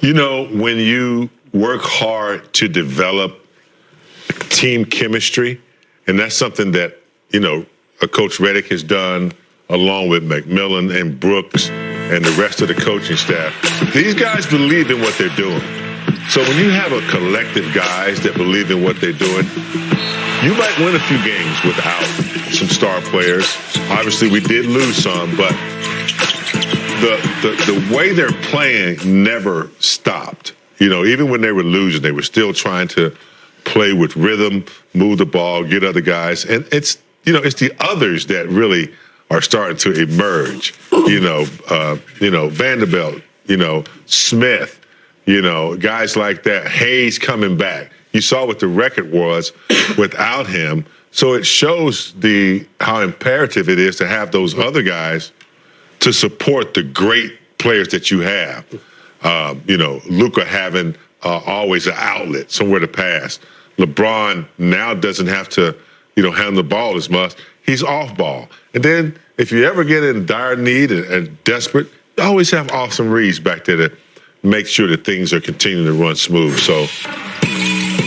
You know, when you work hard to develop team chemistry, and that's something that, you know, a Coach Redick has done along with McMillan and Brooks and the rest of the coaching staff. These guys believe in what they're doing. So when you have a collective guys that believe in what they're doing, you might win a few games without some star players. Obviously, we did lose some, but the way they're playing never stopped. You know, even when they were losing, they were still trying to play with rhythm, move the ball, get other guys. And it's, you know, it's the others that really are starting to emerge. You know, Vanderbilt, you know, Smith, you know, guys like that. Hayes coming back. You saw what the record was without him. So it shows how imperative it is to have those other guys to support the great players that you have. You know, Luka having always an outlet, somewhere to pass. LeBron now doesn't have to, you know, handle the ball as much. He's off ball. And then if you ever get in dire need and desperate, you always have Austin Reaves back there to make sure that things are continuing to run smooth. So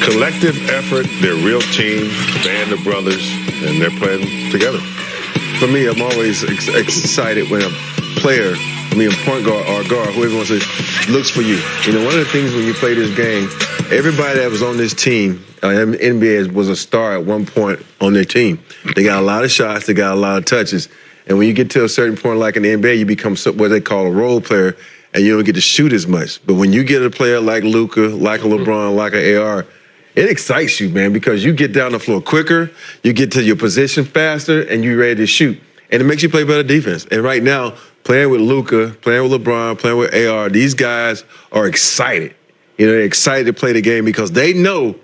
collective effort, they're a real team, band of brothers, and they're playing together. For me, I'm always excited when a player, a point guard or a guard, whoever wants to, looks for you. You know, one of the things when you play this game, everybody that was on this team, NBA was a star at one point on their team. They got a lot of shots, they got a lot of touches. And when you get to a certain point like in the NBA, you become what they call a role player, and you don't get to shoot as much. But when you get a player like Luka, like a LeBron, like an AR, it excites you, man, because you get down the floor quicker, you get to your position faster, and you're ready to shoot. And it makes you play better defense. And right now, playing with Luka, playing with LeBron, playing with AR, these guys are excited. You know, they're excited to play the game because they know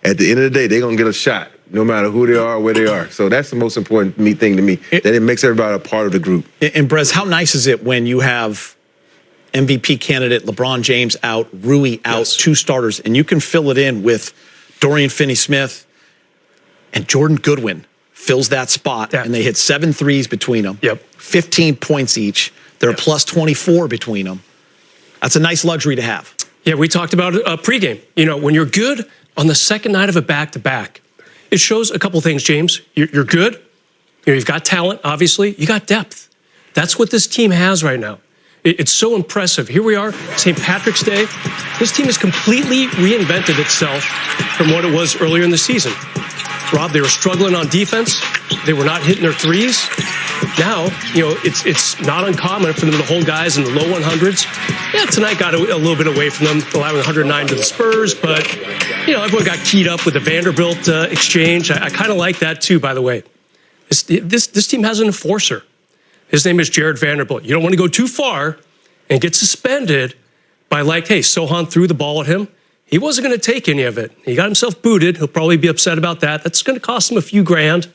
at the end of the day, they're going to get a shot, no matter who they are or where they are. So that's the most important thing to me, that it makes everybody a part of the group. And, Brez, how nice is it when you have MVP candidate LeBron James out, Rui out, yes, 2 starters, and you can fill it in with Dorian Finney-Smith and Jordan Goodwin fills that spot, and they hit 7 threes between them. 15 points each. They're plus 24 between them. That's a nice luxury to have. Yeah, we talked about pregame. You know, when you're good on the second night of a back-to-back, it shows a couple things, James. You're good. You know, you've got talent, obviously. You got depth. That's what this team has right now. It's so impressive. Here we are, St. Patrick's Day. This team has completely reinvented itself from what it was earlier in the season. Rob, they were struggling on defense. They were not hitting their threes. Now, you know, it's not uncommon for them to hold guys in the low 100s. Yeah, tonight got a little bit away from them, allowing 109 to the Spurs, but, you know, everyone got keyed up with the Vanderbilt exchange. I kind of like that, too, by the way. This team has an enforcer. His name is Jared Vanderbilt. You don't want to go too far and get suspended by, like, hey, Sohan threw the ball at him. He wasn't going to take any of it. He got himself booted. He'll probably be upset about that. That's going to cost him a few grand,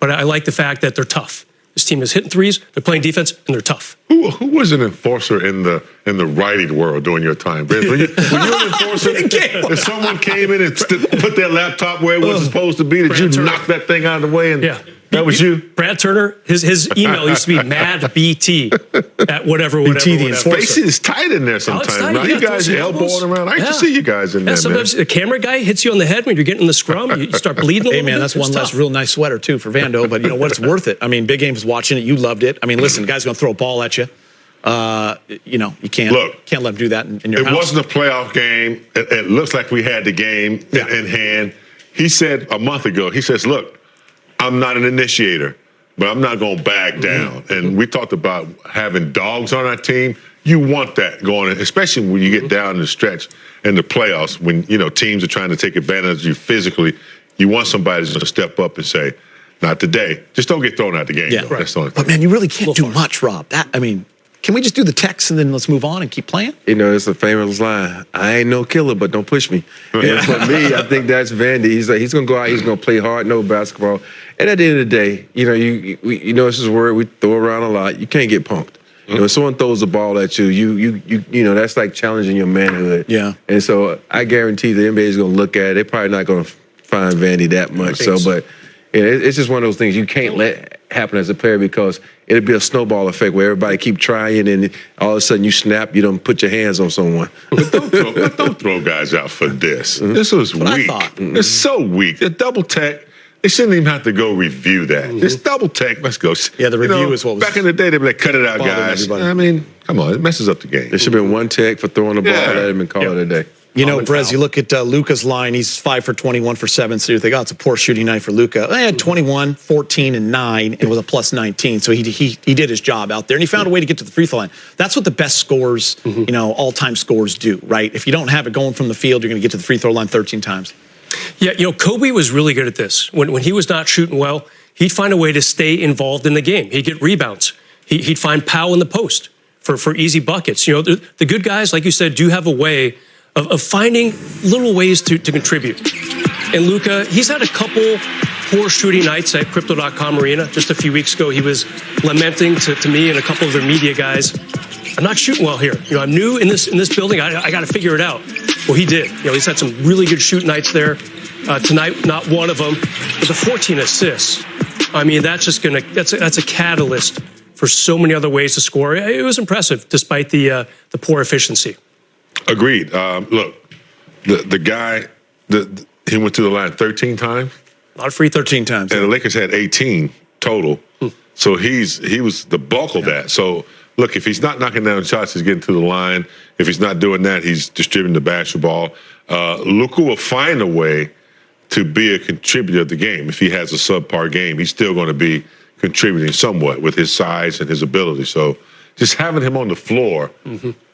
but I like the fact that they're tough. This team is hitting threes, they're playing defense, and they're tough. Who was an enforcer in the writing world during your time, Brez? Were you an enforcer? If someone came in and put their laptop where it was supposed to be, did you knock that thing out of the way? And that was you? Brad Turner, his email used to be madbt at whatever. Space is tight in there sometimes. Now you guys elbowing around. I used to see you guys in there, sometimes the camera guy hits you on the head when you're getting in the scrum. You start bleeding a little bit. Hey, man, that's one less real nice sweater, too, for Vando. But you know what? It's worth it. I mean, Big Game was watching it. You loved it. I mean, listen, the guy's going to throw a ball at you. You know, you can't let him do that in your house. It wasn't a playoff game. It looks like we had the game in hand. He said a month ago, he says, look, I'm not an initiator, but I'm not going to back down. And we talked about having dogs on our team. You want that going, especially when you get down the stretch in the playoffs, when, you know, teams are trying to take advantage of you physically. You want somebody to step up and say, not today. Just don't get thrown out the game. Yeah, right. That's the only thing. But, man, you really can't do much, Rob. I mean, can we just do the text and then let's move on and keep playing? You know, it's a famous line. I ain't no killer, but don't push me. And for me, I think that's Vandy. He's going to go out, he's going to play hard, no basketball. And at the end of the day, you know, you know, this is a word we throw around a lot. You can't get punked. You know, if someone throws the ball at you, you know, that's like challenging your manhood. Yeah. And so I guarantee the NBA is going to look at it. They're probably not going to find Vandy that much. But it's just one of those things you can't let happen as a player, because it'd be a snowball effect where everybody keep trying, and all of a sudden you snap, you don't put your hands on someone. But don't throw guys out for this. This was what weak. I thought. It's so weak. The double tech. They shouldn't even have to go review that. Just double tech. Let's go. Yeah, the review is what was back in the day. They'd be like, cut it out, guys. everybody. I mean, come on, it messes up the game. There should have been one tech for throwing the ball, Yeah. let him and call it a day. You know, Brez, you look at Luka's line, he's 5 for 21 for 7, so you think, oh, it's a poor shooting night for Luka. He had 21, 14, and 9, and was a plus 19, so he did his job out there, and he found a way to get to the free throw line. That's what the best scorers, all-time scorers do, right? If you don't have it going from the field, you're going to get to the free throw line 13 times. Yeah, Kobe was really good at this. When he was not shooting well, he'd find a way to stay involved in the game. He'd get rebounds. He'd find Powell in the post for easy buckets. The good guys, like you said, do have a way of finding little ways to contribute. And Luka, he's had a couple poor shooting nights at Crypto.com Arena. Just a few weeks ago, he was lamenting to me and a couple of their media guys, I'm not shooting well here. I'm new in this building. I got to figure it out. Well, he did. He's had some really good shoot nights there. Tonight, not one of them, but the 14 assists. I mean, that's a catalyst for so many other ways to score. It was impressive, despite the poor efficiency. Agreed. Look, the guy, he went to the line 13 times. A lot of free 13 times. And the Lakers had 18 total. So he was the bulk of that. So look, if he's not knocking down shots, he's getting to the line. If he's not doing that, he's distributing the basketball. Luka will find a way to be a contributor of the game. If he has a subpar game, he's still going to be contributing somewhat with his size and his ability. So just having him on the floor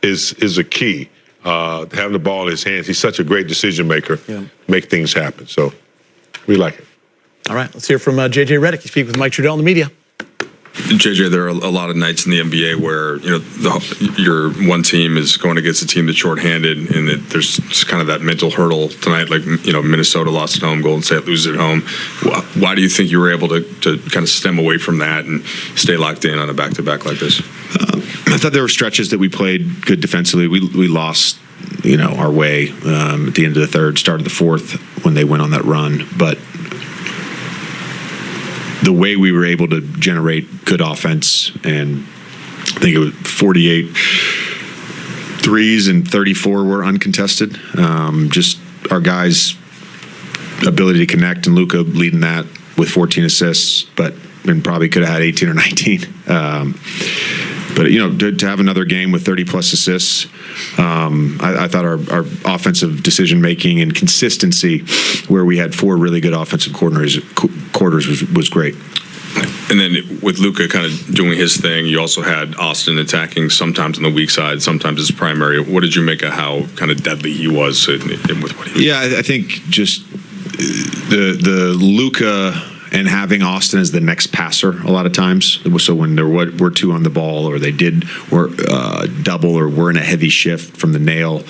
is a key. Having the ball in his hands, he's such a great decision maker. Make things happen. So we like it. All right, let's hear from JJ Redick. He speaks with Mike Trudell in the media. JJ, there are a lot of nights in the NBA where your one team is going against a team that's shorthanded, and there's just kind of that mental hurdle tonight. Like Minnesota lost at home, Golden State loses at home. Why do you think you were able to kind of stem away from that and stay locked in on a back-to-back like this? I thought there were stretches that we played good defensively. We lost our way at the end of the third, start of the fourth when they went on that run, but the way we were able to generate good offense, and I think it was 48 threes and 34 were uncontested. Just our guys' ability to connect, and Luka leading that with 14 assists, and probably could have had 18 or 19. But to have another game with 30-plus assists, I thought our offensive decision-making and consistency, where we had 4 really good offensive quarters was great. And then with Luka kind of doing his thing, you also had Austin attacking sometimes on the weak side, sometimes as primary. What did you make of how kind of deadly he was with what he did? Yeah, I think just the Luka and having Austin as the next passer a lot of times. So when there were 2 on the ball, or they were double, or we're in a heavy shift from the nail,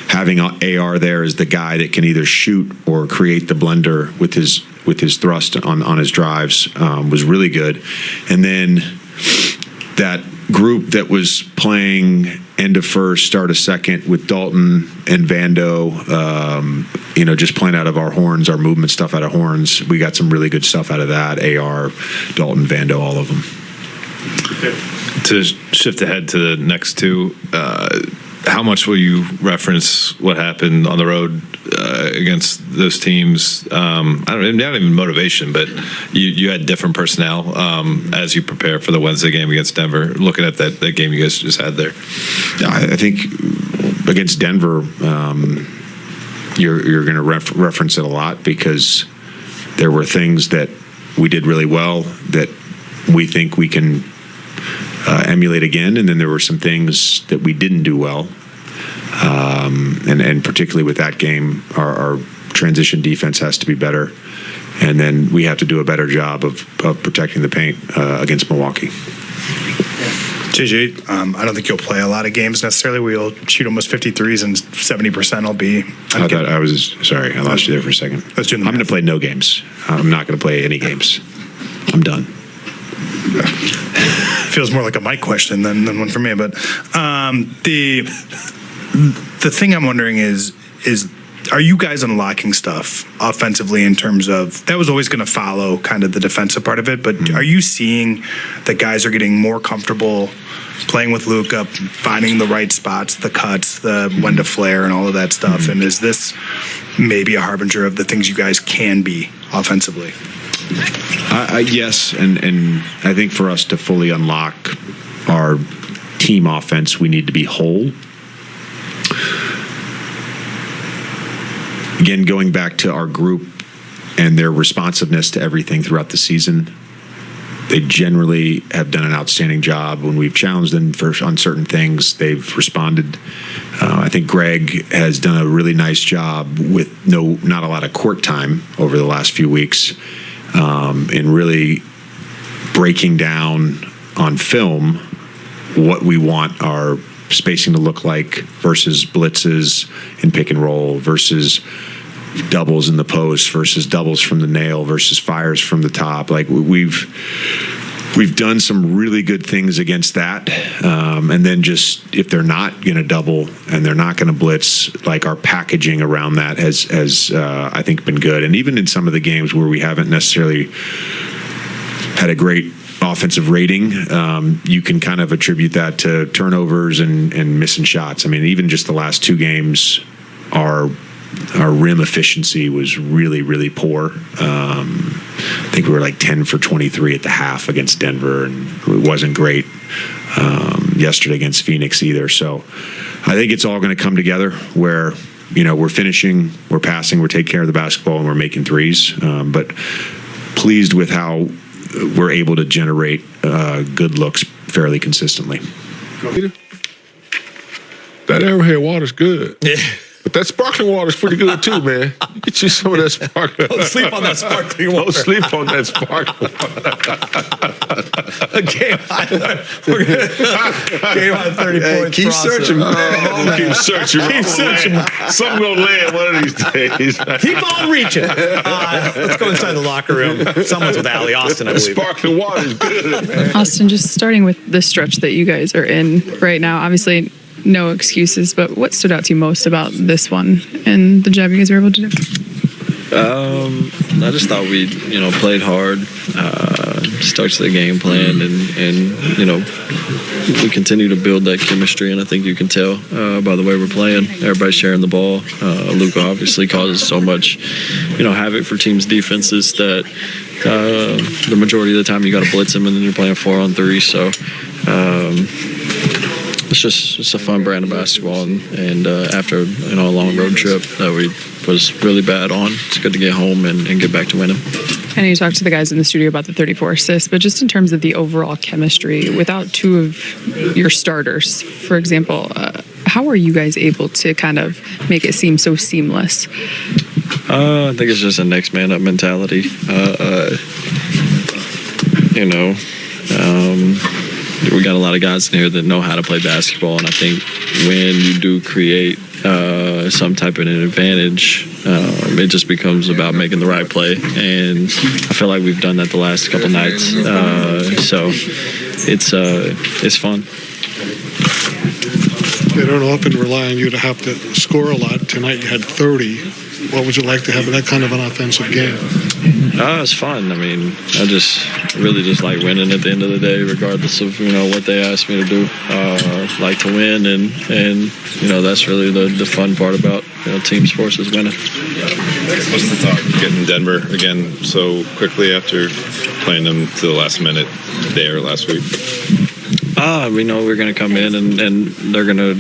having AR there as the guy that can either shoot or create the blender with his thrust on his drives was really good. And then that group that was playing end of first, start of second with Dalton and Vando, just playing out of our horns, our movement stuff out of horns. We got some really good stuff out of that. AR, Dalton, Vando, all of them. To shift ahead to the next 2, how much will you reference what happened on the road against those teams? Not even motivation, but you had different personnel as you prepare for the Wednesday game against Denver. Looking at that game you guys just had there, I think against Denver, you're going to reference it a lot, because there were things that we did really well that we think we can emulate again, and then there were some things that we didn't do well, and particularly with that game, our transition defense has to be better, and then we have to do a better job of protecting the paint against Milwaukee. JJ, I don't think you'll play a lot of games necessarily. We'll shoot almost 53s, and 70% will be. Sorry, I lost you there for a second. I'm going to play no games. I'm not going to play any games. I'm done. Feels more like a Mike question than one for me. But the thing I'm wondering is are you guys unlocking stuff offensively in terms of that was always going to follow kind of the defensive part of it, but are you seeing that guys are getting more comfortable playing with Luka, finding the right spots, the cuts, the when to flare and all of that stuff? And is this maybe a harbinger of the things you guys can be offensively? Yes, and I think for us to fully unlock our team offense, we need to be whole. Again, going back to our group and their responsiveness to everything throughout the season, they generally have done an outstanding job. When we've challenged them on certain things, they've responded. I think Greg has done a really nice job with not a lot of court time over the last few weeks in really breaking down on film what we want our spacing to look like versus blitzes and pick and roll versus doubles in the post versus doubles from the nail versus fires from the top. Like we've done some really good things against that. And then just if they're not going to double and they're not going to blitz, like our packaging around that has I think been good. And even in some of the games where we haven't necessarily had a great offensive rating, you can kind of attribute that to turnovers and missing shots. I mean, even just the last two games, our rim efficiency was really, really poor. I think we were like 10 for 23 at the half against Denver, and it wasn't great yesterday against Phoenix either. So I think it's all going to come together where, we're finishing, we're passing, we're taking care of the basketball, and we're making threes. But pleased with how we're able to generate good looks fairly consistently. That Arrowhead water's good. Yeah. But that sparkling water's pretty good too, man. Get you some of that sparkling water. Don't sleep on that sparkling water. Don't sleep on that sparkling water. Game on 30 points. Keep searching, man. Keep searching. Keep searching. Something gonna land one of these days. Keep on reaching. Let's go inside the locker room. Someone's with Allie Austin, I believe. Sparkling water's good, man. Austin, just starting with the stretch that you guys are in right now, obviously no excuses, but what stood out to you most about this one and the job you guys were able to do? I just thought we, played hard, stuck to the game plan, and we continue to build that chemistry, and I think you can tell by the way we're playing. Everybody's sharing the ball. Luka obviously causes so much, havoc for teams' defenses that the majority of the time you got to blitz him, and then you're playing 4-on-3. So it's a fun brand of basketball, and after a long road trip that we was really bad on, it's good to get home and get back to winning. I know you talked to the guys in the studio about the 34 assists, but just in terms of the overall chemistry, without two of your starters, for example, how are you guys able to kind of make it seem so seamless? I think it's just a next man up mentality. We got a lot of guys in here that know how to play basketball, and I think when you do create some type of an advantage, it just becomes about making the right play, and I feel like we've done that the last couple nights. So it's fun. They don't often rely on you to have to score a lot. Tonight you had 30. What would you like to have in that kind of an offensive game? It's fun. I mean, I really just like winning at the end of the day, regardless of what they ask me to do. Like to win, and that's really the fun part about team sports is winning. What's the thought getting Denver again so quickly after playing them to the last minute there last week? We know we're going to come in and they're going to,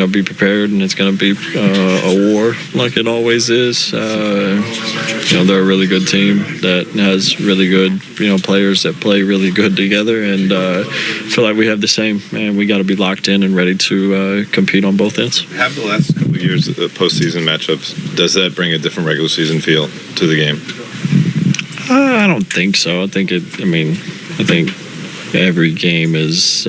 be prepared, and it's going to be a war like it always is. They're a really good team that has really good, players that play really good together, and I feel like we have the same, and we got to be locked in and ready to compete on both ends. Have the last couple of years postseason matchups, does that bring a different regular season feel to the game? I don't think so. I think every game is,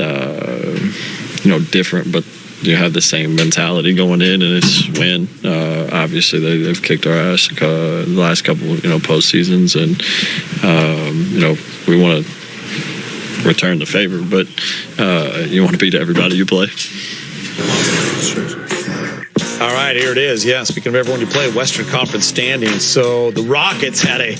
different, but you have the same mentality going in, and it's win. Obviously, they've kicked our ass the last couple, postseasons, and we want to return the favor, but you want to beat everybody you play. All right, here it is. Yeah, speaking of everyone you play, Western Conference standings. So the Rockets had a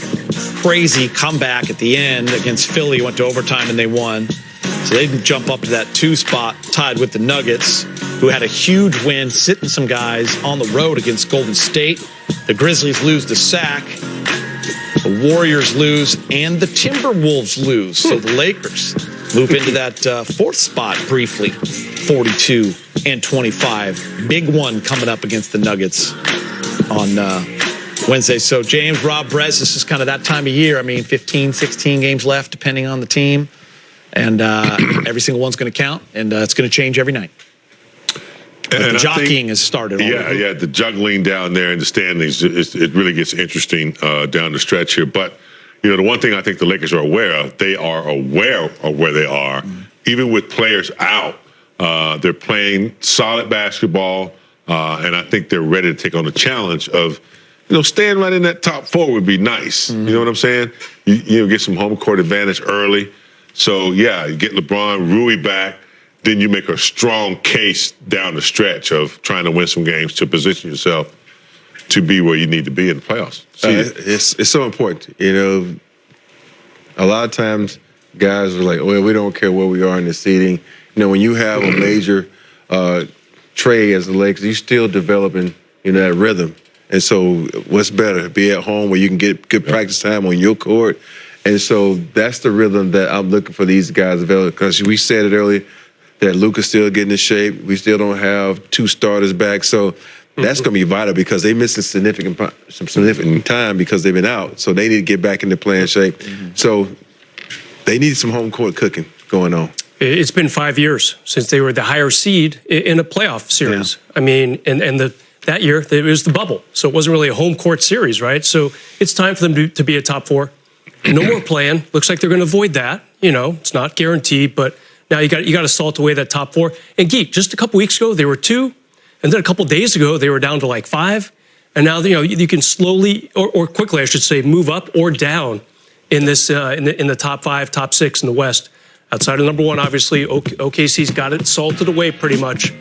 crazy comeback at the end against Philly, went to overtime and they won. So they didn't jump up to that 2 spot, tied with the Nuggets, who had a huge win, sitting some guys on the road against Golden State. The Grizzlies lose to Sac. The Warriors lose, and the Timberwolves lose. So the Lakers move into that 4th spot briefly, 42 and 25. Big one coming up against the Nuggets on Wednesday. So James, Rob, Brez, this is kind of that time of year. I mean, 15, 16 games left, depending on the team. And every single one's going to count, and it's going to change every night. But the jockeying has started. Yeah, the juggling down there in the standings, it really gets interesting down the stretch here. But, the one thing I think the Lakers are aware of, they are aware of where they are. Even with players out, they're playing solid basketball, and I think they're ready to take on the challenge of, staying right in that top 4 would be nice. You know what I'm saying? You get some home court advantage early. So, yeah, you get LeBron, Rui back. Then you make a strong case down the stretch of trying to win some games to position yourself to be where you need to be in the playoffs. It's so important. A lot of times guys are like, well, we don't care where we are in the seeding. When you have a major trade as the Lakers, you're still developing that rhythm. And so what's better, be at home where you can get good practice time on your court. And so that's the rhythm that I'm looking for these guys to develop, because we said it earlier, that Luka's still getting in shape. We still don't have 2 starters back. So that's going to be vital, because they're missing some significant time because they've been out. So they need to get back into playing shape. So they need some home court cooking going on. It's been 5 years since they were the higher seed in a playoff series. Yeah. I mean, that year, it was the bubble. So it wasn't really a home court series, right? So it's time for them to be a top 4. No more playing. Looks like they're going to avoid that. It's not guaranteed, but now you got to salt away that top 4. And Geek, just a couple weeks ago they were 2, and then a couple days ago they were down to like 5, and now you can slowly or quickly, I should say, move up or down in this in the top 5, top 6 in the West. Outside of number 1, obviously OKC's got it salted away pretty much.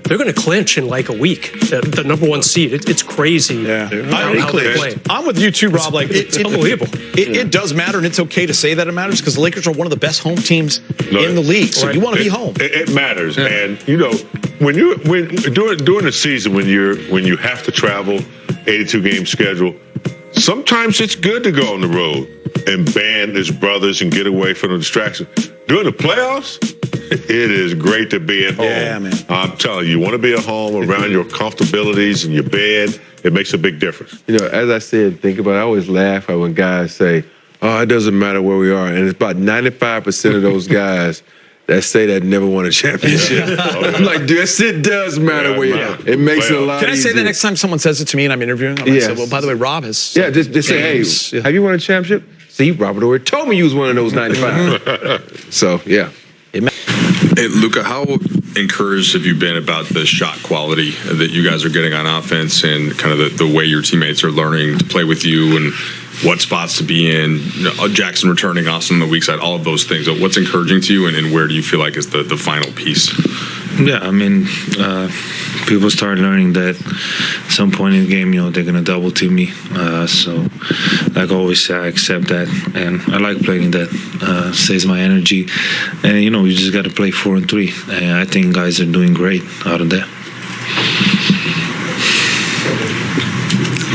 They're going to clinch in like a week. The number 1 seed. It's crazy. How they play. I'm with you too, Rob. Like it's unbelievable. It does matter, and it's okay to say that it matters, because the Lakers are one of the best home teams in the league. So you want to be home. It matters, and when during the season when you have to travel, 82 game schedule, sometimes it's good to go on the road and band his brothers and get away from the distraction. During the playoffs, it is great to be at home. Yeah, man. I'm telling you want to be at home around your comfortabilities and your bed. It makes a big difference. As I said, think about it. I always laugh at when guys say, oh, it doesn't matter where we are. And it's about 95% of those guys that say that never won a championship. I'm like, yes, it does matter where you are. It makes it a lot easier. Can I say that next time someone says it to me and I'm interviewing them? Yes. I say, well, by the way, Rob has... Yeah, just say, hey, have you won a championship? See, Robert already told me you was one of those 95. So, yeah. Hey, Luka, how encouraged have you been about the shot quality that you guys are getting on offense, and kind of the way your teammates are learning to play with you, and what spots to be in, Jackson returning, Austin on the weak side, all of those things? What's encouraging to you, and where do you feel like is the final piece? Yeah, I mean, people start learning that at some point in the game, they're going to double team me. So, like I always say, I accept that, and I like playing that. Saves my energy, and you just got to play 4 and 3. And I think guys are doing great out of there.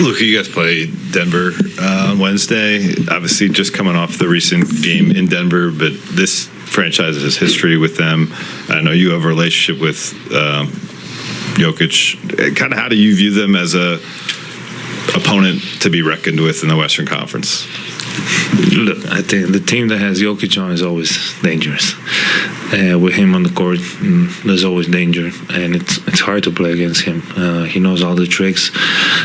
Look, you guys play Denver on Wednesday. Obviously, just coming off the recent game in Denver, but this franchise has history with them. I know you have a relationship with Jokic. Kind of, how do you view them as a opponent to be reckoned with in the Western Conference? Look, I think the team that has Jokic on is always dangerous. With him on the court, there's always danger, and it's hard to play against him. He knows all the tricks.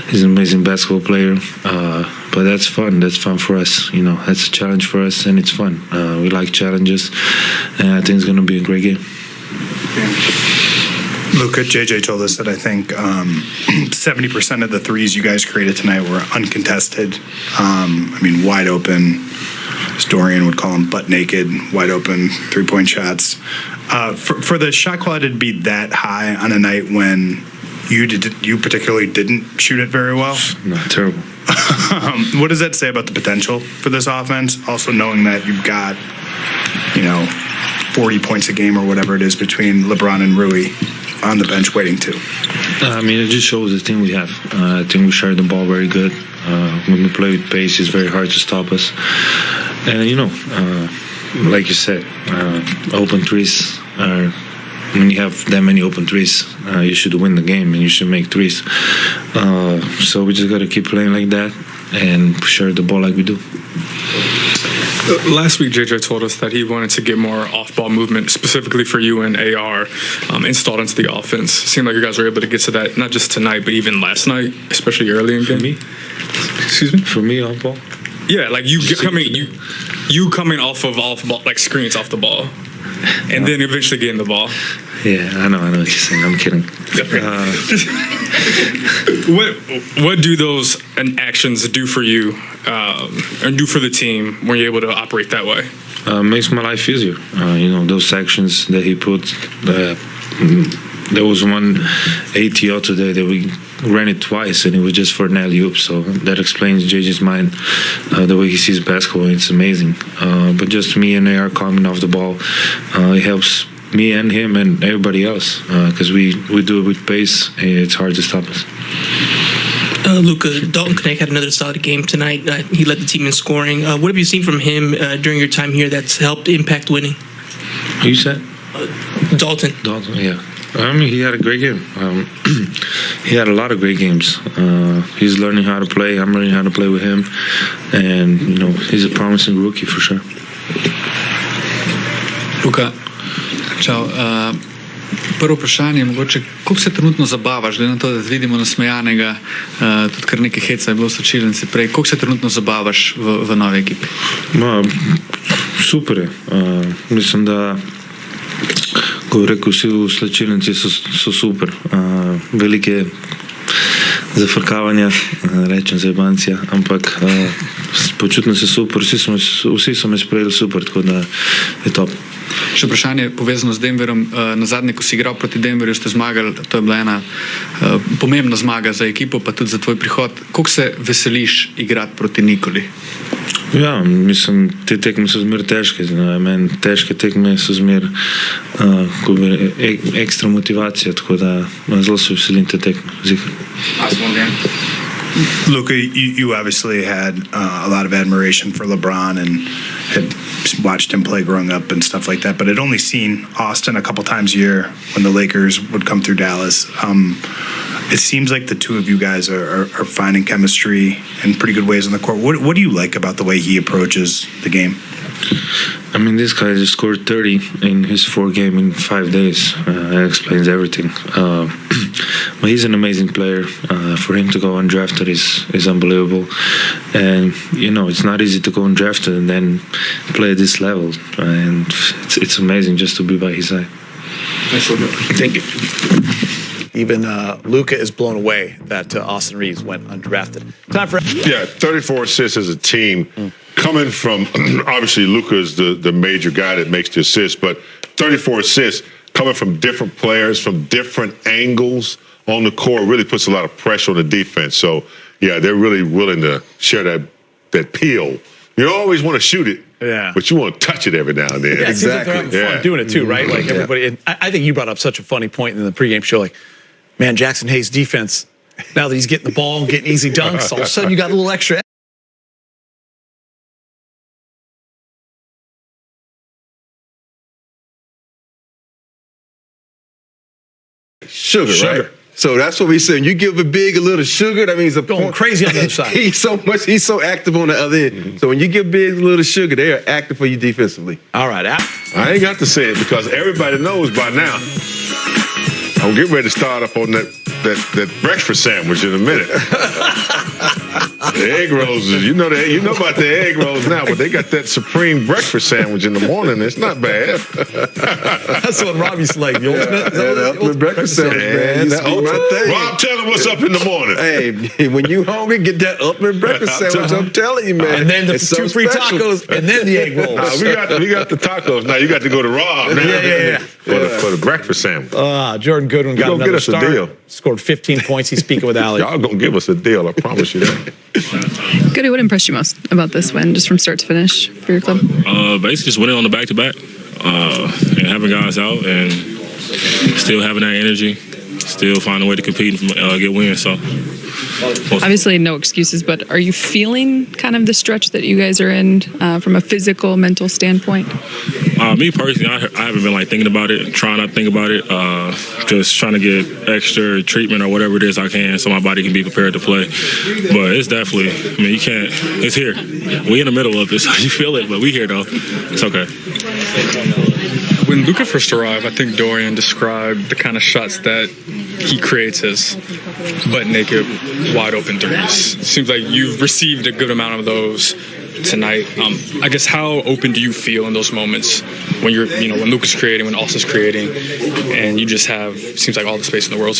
He's an amazing basketball player, but that's fun. That's fun for us. That's a challenge for us, and it's fun. We like challenges, and I think it's going to be a great game. Luka, JJ told us that I think 70% of the threes you guys created tonight were uncontested. Wide open. as Dorian would call them, butt naked, wide open 3-point shots. For the shot quality to be that high on a night when you particularly didn't shoot it very well. No, terrible. What does that say about the potential for this offense? Also knowing that you've got, 40 points a game or whatever it is between LeBron and Rui on the bench waiting too. I mean, it just shows the team we have. I think we share the ball very good. When we play with pace, it's very hard to stop us. And, like you said, open threes are... When you have that many open threes, you should win the game and you should make threes. So we just got to keep playing like that and share the ball like we do. Last week, JJ told us that he wanted to get more off-ball movement, specifically for you and AR, installed into the offense. It seemed like you guys were able to get to that, not just tonight, but even last night, especially early in the game. For me? Excuse me? For me, off-ball? Yeah, like you coming off ball, like screens off the ball, and then eventually getting the ball. Yeah, I know what you're saying. I'm kidding. What do those actions do for you and do for the team when you're able to operate that way? Makes my life easier. Those actions that he put. There was one ATO today that we ran it twice, and it was just for an alley-oop. So that explains JJ's mind, the way he sees basketball. It's amazing. But just me and AR coming off the ball, it helps me and him and everybody else because we do it with pace, and it's hard to stop us. Luka, Dalton Knecht had another solid game tonight. He led the team in scoring. What have you seen from him during your time here that's helped impact winning? Who you said? Dalton. Dalton, yeah. I mean, he had a great game. He had a lot of great games. He's learning how to play. I'm learning how to play with him. And, he's a promising rookie for sure. Luka, čau. Prvo vprašanje je mogoče, koliko se trenutno zabavaš, glede na to, da vidimo nasmejanega, tudi kar nekaj heca je bilo v slačilnici prej, koliko se trenutno zabavaš v novi ekipi? Super je. Mislim, da ko bi rekel, vsi v slačilnici so super. Velike zafrkavanja, rečem zajebancija, ampak počutim se super, vsi so me sprejeli super, tako da je top. Še vprašanje povezano z Denverom. Na zadnje, ko si igral proti Denverju, ste zmagali, to je bila ena pomembna zmaga za ekipo, pa tudi za tvoj prihod. Koliko se veseliš igrati proti Nikoli? Ja, mislim, te tekme so zmer težke. Meni težke tekme so zmer ekstra motivacija, tako da zelo se veselim te tekme. Luka, you obviously had a lot of admiration for LeBron and had watched him play growing up and stuff like that, but I'd only seen Austin a couple times a year when the Lakers would come through Dallas. It seems like the two of you guys are finding chemistry in pretty good ways on the court. What do you like about the way he approaches the game? I mean, this guy just scored 30 in his 4 game in 5 days. That explains everything. But he's an amazing player. For him to go undrafted is unbelievable. And, it's not easy to go undrafted and then play at this level. And it's amazing just to be by his side. Thank you. Even Luka is blown away that Austin Reaves went undrafted. Time for 34 assists as a team. Coming from, obviously, Luka is the major guy that makes the assists, but 34 assists coming from different players, from different angles on the court really puts a lot of pressure on the defense. So, yeah, they're really willing to share that peel. You always want to shoot it, but you want to touch it every now and then. Yeah, it seems like they're having fun doing it too, right? Like everybody. And I think you brought up such a funny point in the pregame show. Like, man, Jackson Hayes' defense, now that he's getting the ball and getting easy dunks, all of a sudden you got a little extra. Sugar, right? So that's what we say. You give a big a little sugar, that means going crazy on the other side. He's so active on the other end. So when you give big a little sugar, they are active for you defensively. All right, I ain't got to say it because everybody knows by now. I'm getting ready to start up on that breakfast sandwich in a minute. The egg rolls, you know about the egg rolls now, but they got that supreme breakfast sandwich in the morning. It's not bad. That's what Rob used to like. The ultimate, the ultimate breakfast sandwich, man. Used to be my thing. Rob, tell him what's up in the morning. Hey, when you hungry, get that ultimate breakfast sandwich. I'm telling you, man. And then the It's two free special. tacos, and then the egg rolls. We got the tacos. Now you got to go to Rob. Now. Yeah. For the breakfast sandwich. Jordan Goodwin got gonna another get us a start. deal. Scored 15 points. He's speaking with Ali. Y'all gonna give us a deal, I promise you that. Goody, what impressed you most about this win, just from start to finish for your club? Basically just winning on the back-to-back and having guys out and still having that energy, still finding a way to compete and get wins. So Obviously, no excuses, but are you feeling kind of the stretch that you guys are in from a physical, mental standpoint? Me personally, I haven't been thinking about it, trying not to think about it, just trying to get extra treatment or whatever it is I can so my body can be prepared to play. But it's definitely, you can't, it's here. We in the middle of it, so you feel it, but we here though. It's okay. When Luka first arrived, I think Dorian described the kind of shots that he creates as butt-naked, wide-open threes. Seems like you've received a good amount of those tonight. I guess how open do you feel in those moments when you're, when Luka's creating, when Austin's creating, and you just have, seems like all the space in the world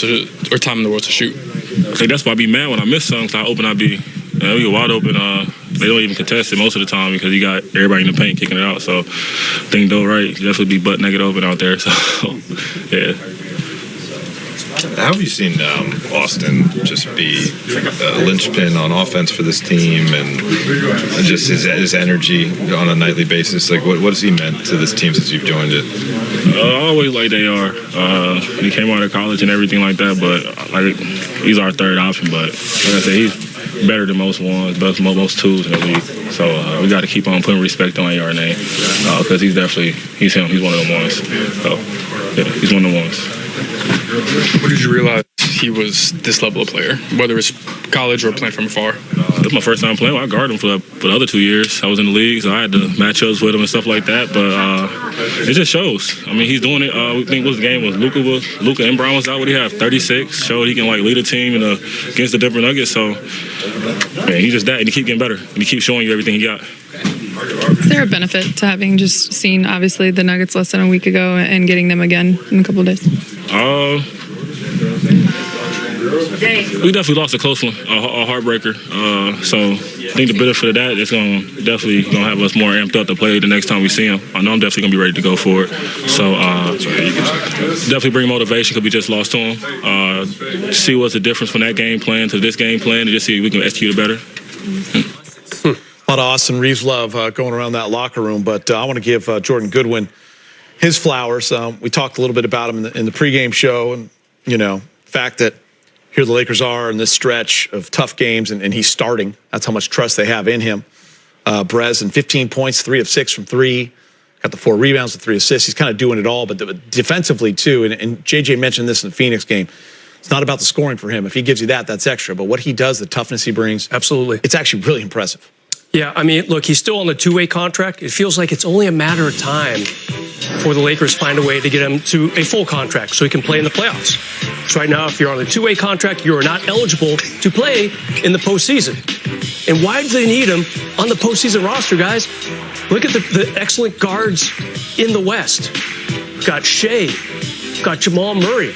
or time in the world to shoot? I think that's why I be mad when I miss something. How open I be. We get wide open. They don't even contest it most of the time because you got everybody in the paint kicking it out. So I think though, right, you definitely be butt naked open out there. So yeah. How have you seen Austin just be a linchpin on offense for this team and just his energy on a nightly basis? What has he meant to this team since you've joined it? Always like they are. He came out of college and everything like that, but he's our third option. But like I said, he's better than most ones, most twos in the league. So we got to keep on putting respect on our name because he's him. He's one of them ones. So yeah, he's one of the ones. When did you realize he was this level of player, whether it's college or playing from afar? This was my first time playing. I guarded him for the other 2 years. I was in the league, so I had to match ups with him and stuff like that. But it just shows. He's doing it. We think what the game was. Luka and Brown was out. What do you have? 36. Showed he can lead a team against the Denver Nuggets. So he's just that, and he keep getting better, and he keeps showing you everything he got. Is there a benefit to having just seen, obviously, the Nuggets less than a week ago and getting them again in a couple of days? We definitely lost a close one, a heartbreaker. So I think the benefit of that is definitely going to have us more amped up to play the next time we see him. I know I'm definitely going to be ready to go for it. So definitely bring motivation because we just lost to him. See what's the difference from that game plan to this game plan and just see if we can execute it better. A lot of Austin Reaves love going around that locker room, but I want to give Jordan Goodwin his flowers. We talked a little bit about him in the pregame show, and fact that here the Lakers are in this stretch of tough games, and he's starting. That's how much trust they have in him. Brez and 15 points, 3 of 6 from 3. Got the 4 rebounds and 3 assists. He's kind of doing it all, but defensively too. And JJ mentioned this in the Phoenix game. It's not about the scoring for him. If he gives you that, that's extra. But what he does, the toughness he brings, absolutely, it's actually really impressive. Yeah, look, he's still on the two-way contract. It feels like it's only a matter of time before the Lakers find a way to get him to a full contract so he can play in the playoffs. So right now, if you're on a two-way contract, you are not eligible to play in the postseason. And why do they need him on the postseason roster, guys? Look at the excellent guards in the West. We've got Shea, we've got Jamal Murray,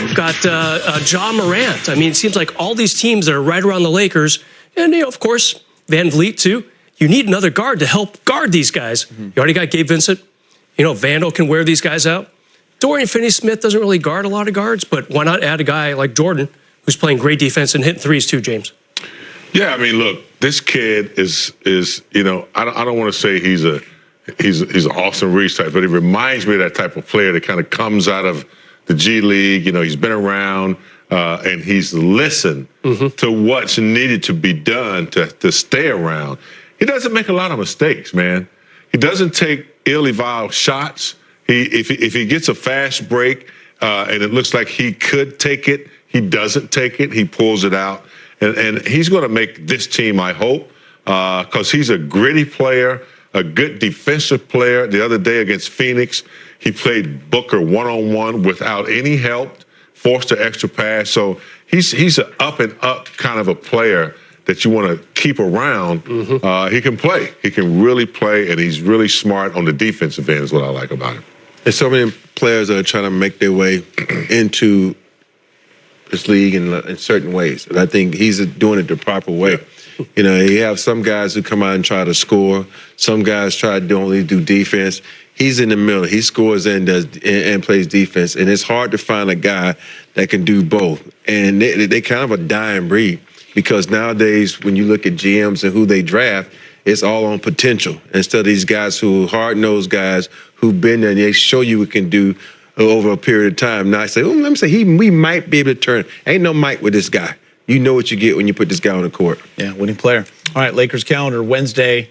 we've got Ja Morant. It seems like all these teams that are right around the Lakers, and of course, Van Vliet, too. You need another guard to help guard these guys. You already got Gabe Vincent. Vandal can wear these guys out. Dorian Finney-Smith doesn't really guard a lot of guards, but why not add a guy like Jordan, who's playing great defense and hitting threes, too, James? Yeah, look, this kid is I don't want to say he's an Austin Reaves type, but he reminds me of that type of player that kind of comes out of the G League. He's been around. And he's listened to what's needed to be done to stay around. He doesn't make a lot of mistakes, man. He doesn't take ill-advised shots. If he gets a fast break and it looks like he could take it, he doesn't take it. He pulls it out. And he's going to make this team, I hope, because he's a gritty player, a good defensive player. The other day against Phoenix, he played Booker one-on-one without any help. Forced an extra pass, so he's an up and up kind of a player that you want to keep around, he can play. He can really play, and he's really smart on the defensive end is what I like about him. There's so many players that are trying to make their way into this league in certain ways. And I think he's doing it the proper way. You know, you have some guys who come out and try to score. Some guys try to only do defense. He's in the middle. He scores and plays defense. And it's hard to find a guy that can do both. And they kind of a dying breed because nowadays when you look at GMs and who they draft, it's all on potential instead of these guys who hard-nosed guys who've been there and they show you what can do over a period of time. Now I say, let me say, we might be able to turn. Ain't no mic with this guy. You know what you get when you put this guy on the court. Yeah, winning player. All right, Lakers calendar, Wednesday.